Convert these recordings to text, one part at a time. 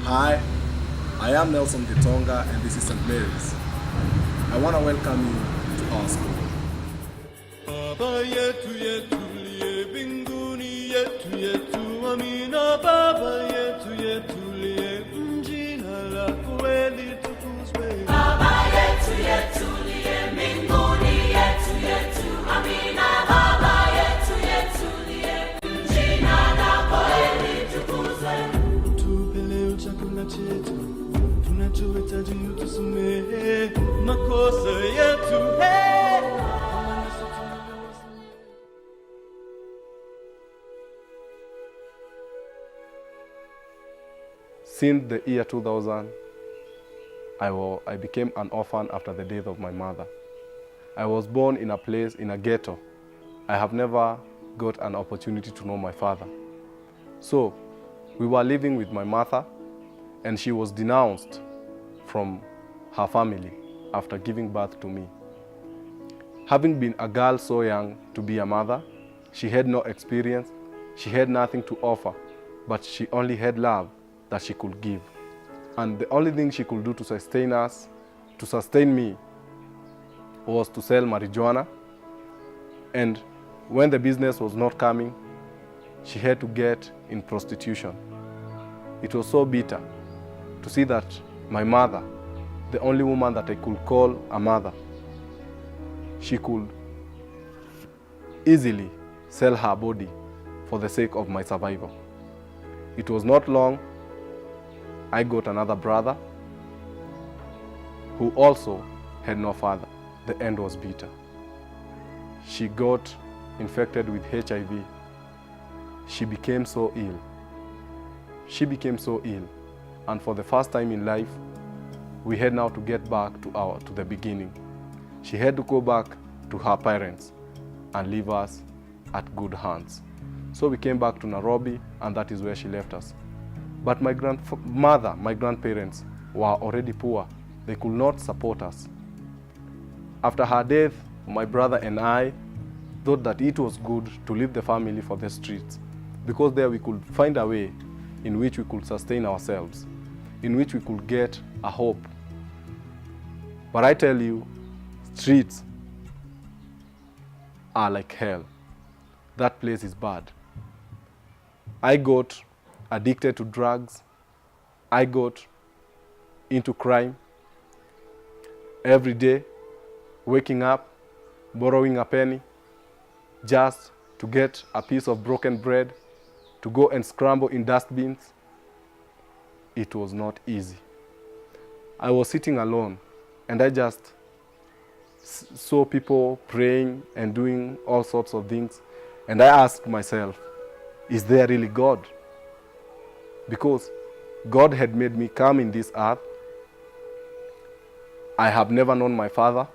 Hi, I am Nelson Gitonga and this is St. Mary's. I want to welcome you to our school. Baba yetu yetu liye binguni yetu yetu amina Baba yetu yetu liye jina lako litukuzwe. Baba yetu yetu liye binguni yetu yetu amina Baba yetu yetu liye jina lako litukuzwe. Tupe leo chakula chetu tunachohitaji, utusamehe makosa yetu. Since the year 2000, I became an orphan after the death of my mother. I was born in a place, in a ghetto. I have never got an opportunity to know my father. So, we were living with my mother, and she was denounced from her family after giving birth to me. Having been a girl so young to be a mother, she had no experience, she had nothing to offer, but she only had love that she could give. And the only thing she could do to sustain us, to sustain me, was to sell marijuana. And when the business was not coming, she had to get in prostitution. It was so bitter to see that my mother, the only woman that I could call a mother, she could easily sell her body for the sake of my survival. It was not long, I got another brother who also had no father. The end was bitter. She got infected with HIV. She became so ill. She became so ill. And for the first time in life, we had now to get back to the beginning. She had to go back to her parents and leave us at good hands. So we came back to Nairobi, and that is where she left us. But my grandmother, my grandparents were already poor. They could not support us. After her death, my brother and I thought that it was good to leave the family for the streets, because there we could find a way in which we could sustain ourselves, in which we could get a hope. But I tell you, streets are like hell. That place is bad. I got addicted to drugs. I got into crime. Every day, waking up, borrowing a penny, just to get a piece of broken bread, to go and scramble in dustbins. It was not easy. I was sitting alone, and I just saw people praying and doing all sorts of things. And I asked myself, is there really God? Because God had made me come in this earth. I have never known my father.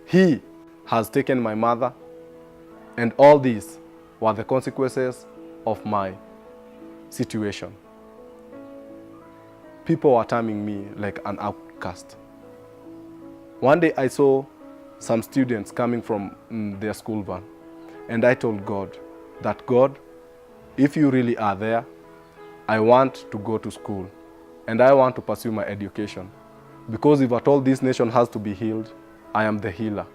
He has taken my mother. And all these were the consequences of my situation. People were terming me like an outcast. One day I saw some students coming from their school van. And I told God that, God, if you really are there, I want to go to school and I want to pursue my education. Because if at all this nation has to be healed, I am the healer.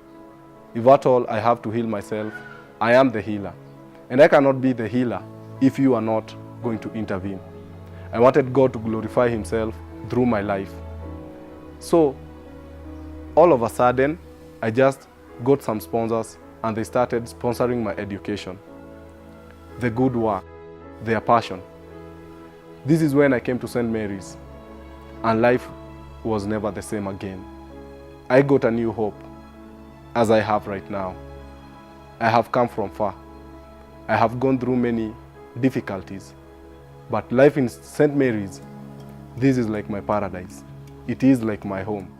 If at all I have to heal myself, I am the healer. And I cannot be the healer if you are not going to intervene. I wanted God to glorify himself through my life. So, all of a sudden, I just got some sponsors and they started sponsoring my education. The good work, their passion. This is when I came to St. Mary's, and life was never the same again. I got a new hope, as I have right now. I have come from far. I have gone through many difficulties, but life in St. Mary's, this is like my paradise. It is like my home.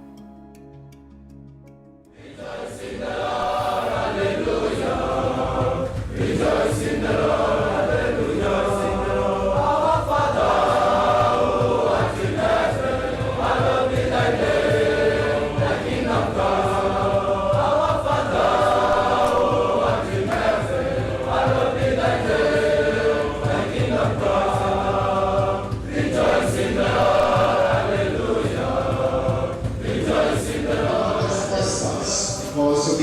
Rejoice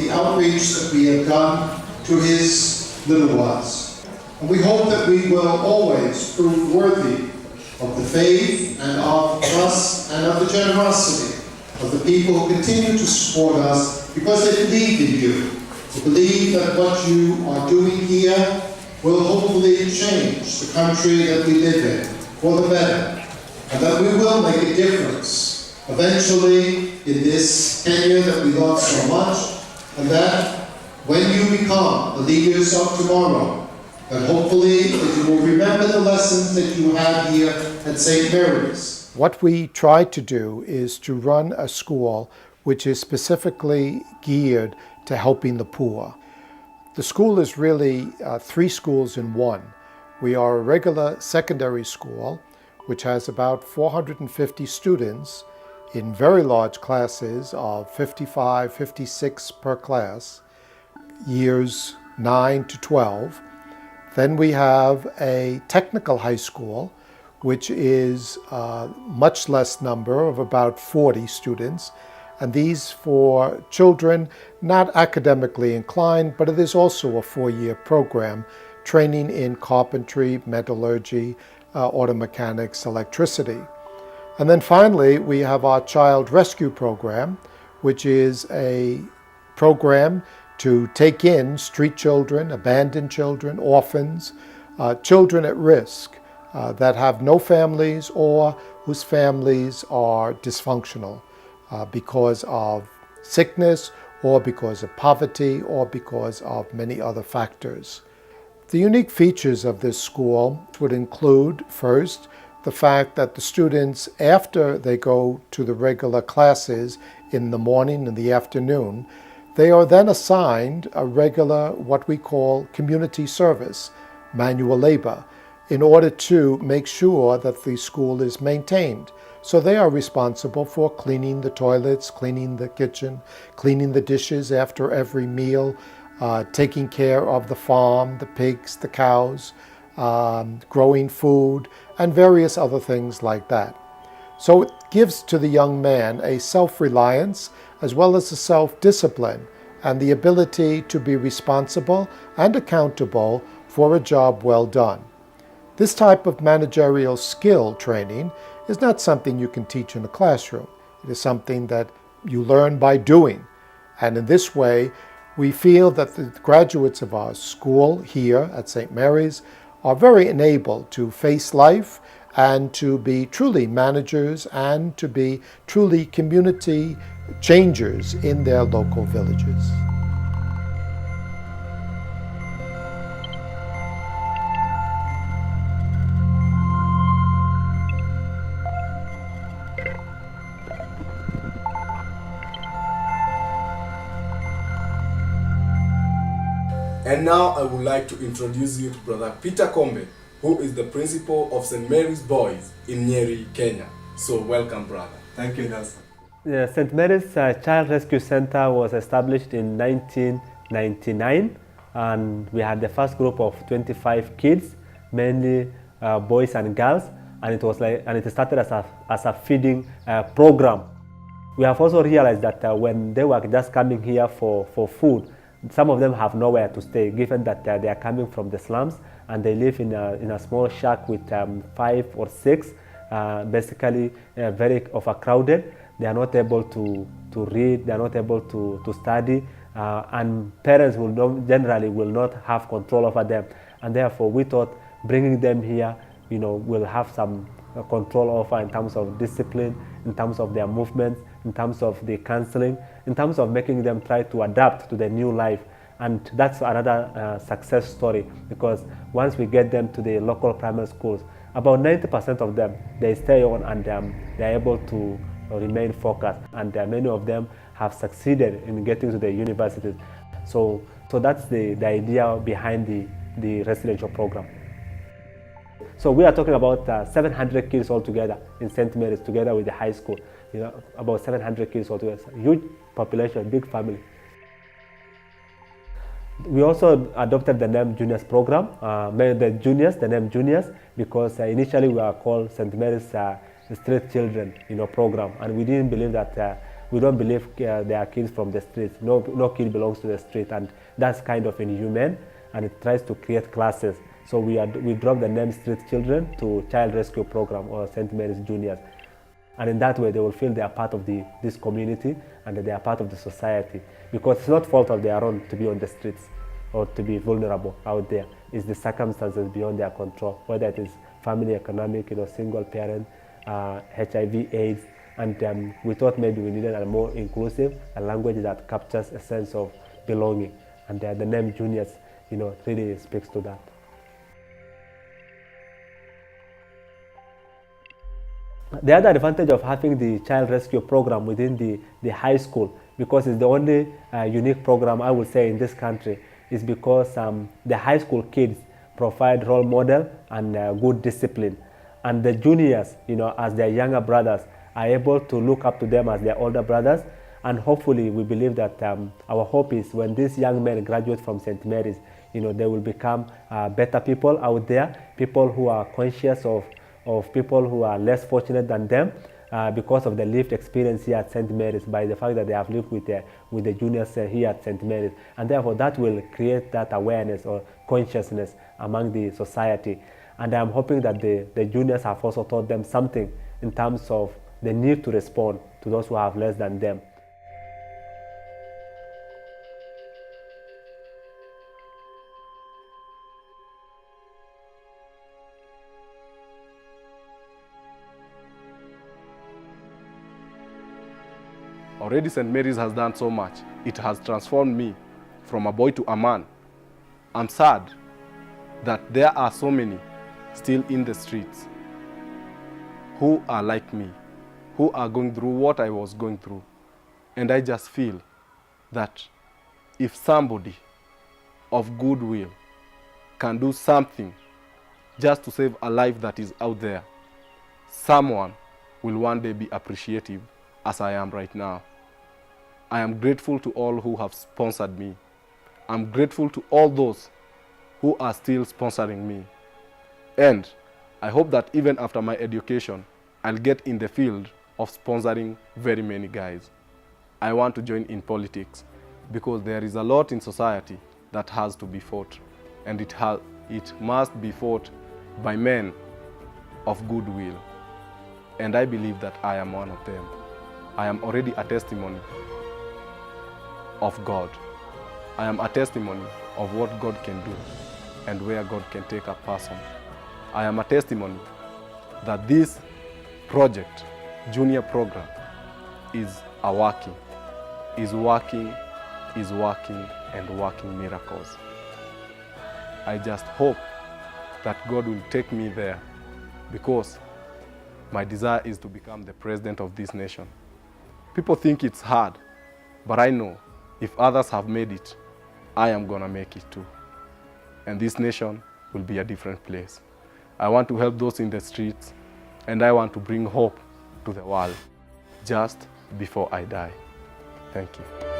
the outreach that we have done to his little ones. And we hope that we will always prove worthy of the faith and of trust and of the generosity of the people who continue to support us because they believe in you. They believe that what you are doing here will hopefully change the country that we live in for the better, and that we will make a difference eventually in this Kenya that we love so much, and that when you become the leaders of tomorrow, that hopefully that you will remember the lessons that you had here at St. Mary's. What we try to do is to run a school which is specifically geared to helping the poor. The school is really 3 schools in one. We are a regular secondary school which has about 450 students in very large classes of 55, 56 per class, years 9 to 12. Then we have a technical high school, which is a much less number of about 40 students, and these for children not academically inclined, but it is also a 4-year program training in carpentry, metallurgy, auto mechanics, electricity. And then finally, we have our child rescue program, which is a program to take in street children, abandoned children, orphans, children at risk that have no families or whose families are dysfunctional because of sickness or because of poverty or because of many other factors. The unique features of this school would include, first, the fact that the students, after they go to the regular classes in the morning and the afternoon, they are then assigned a regular, what we call community service, manual labor, in order to make sure that the school is maintained. So they are responsible for cleaning the toilets, cleaning the kitchen, cleaning the dishes after every meal, taking care of the farm, the pigs, the cows, growing food, and various other things like that. So it gives to the young man a self-reliance as well as a self-discipline and the ability to be responsible and accountable for a job well done. This type of managerial skill training is not something you can teach in a classroom. It is something that you learn by doing. And in this way, we feel that the graduates of our school here at St. Mary's are very enabled to face life and to be truly managers and to be truly community changers in their local villages. And now I would like to introduce you to Brother Peter Kombe, who is the principal of St. Mary's Boys in Nyeri, Kenya. So welcome, brother. Thank you, Nelson. The St. Mary's Child Rescue Center was established in 1999, and we had the first group of 25 kids, mainly boys and girls, and it started as a feeding program. We have also realized that when they were just coming here for food, some of them have nowhere to stay, given that they are coming from the slums and they live in a small shack with 5 or 6, basically very overcrowded. They are not able to read, they are not able to study, and parents generally will not have control over them. And therefore, we thought bringing them here, will have some control over in terms of discipline, in terms of their movements, in terms of the counseling, in terms of making them try to adapt to their new life. And that's another success story, because once we get them to the local primary schools, about 90% of them, they stay on and they're able to remain focused. And many of them have succeeded in getting to the universities. So that's the idea behind the residential program. So we are talking about 700 kids altogether in St. Mary's, together with the high school. About 700 kids altogether. Huge population, big family. We also adopted the name Juniors program, the name Juniors, because initially we were called St. Mary's Street Children, program, and we didn't believe that we don't believe they are kids from the streets. No kid belongs to the street, and that's kind of inhumane, and it tries to create classes. So we drop the name Street Children to Child Rescue Program or St. Mary's Juniors. And in that way, they will feel they are part of this community and that they are part of the society. Because it's not fault of their own to be on the streets or to be vulnerable out there. It's the circumstances beyond their control, whether it is family, economic, single parent, HIV, AIDS. And we thought maybe we needed a more inclusive, a language that captures a sense of belonging. And the name Juniors, really speaks to that. The other advantage of having the child rescue program within the high school, because it's the only unique program I would say in this country, is because the high school kids provide role model and good discipline. And the juniors, as their younger brothers, are able to look up to them as their older brothers. And hopefully we believe that our hope is when these young men graduate from St. Mary's, they will become better people out there, people who are conscious of people who are less fortunate than them because of the lived experience here at St. Mary's, by the fact that they have lived with the juniors here at St. Mary's. And therefore that will create that awareness or consciousness among the society. And I'm hoping that the juniors have also taught them something in terms of the need to respond to those who have less than them. Already St. Mary's has done so much. It has transformed me from a boy to a man. I'm sad that there are so many still in the streets who are like me, who are going through what I was going through. And I just feel that if somebody of goodwill can do something just to save a life that is out there, someone will one day be appreciative as I am right now. I am grateful to all who have sponsored me. I'm grateful to all those who are still sponsoring me. And I hope that even after my education, I'll get in the field of sponsoring very many guys. I want to join in politics because there is a lot in society that has to be fought, and it must be fought by men of goodwill. And I believe that I am one of them. I am already a testimony of God. I am a testimony of what God can do and where God can take a person. I am a testimony that this project, junior program, is working and working miracles. I just hope that God will take me there, because my desire is to become the president of this nation. People think it's hard, but I know if others have made it, I am gonna make it too. And this nation will be a different place. I want to help those in the streets, and I want to bring hope to the world just before I die. Thank you.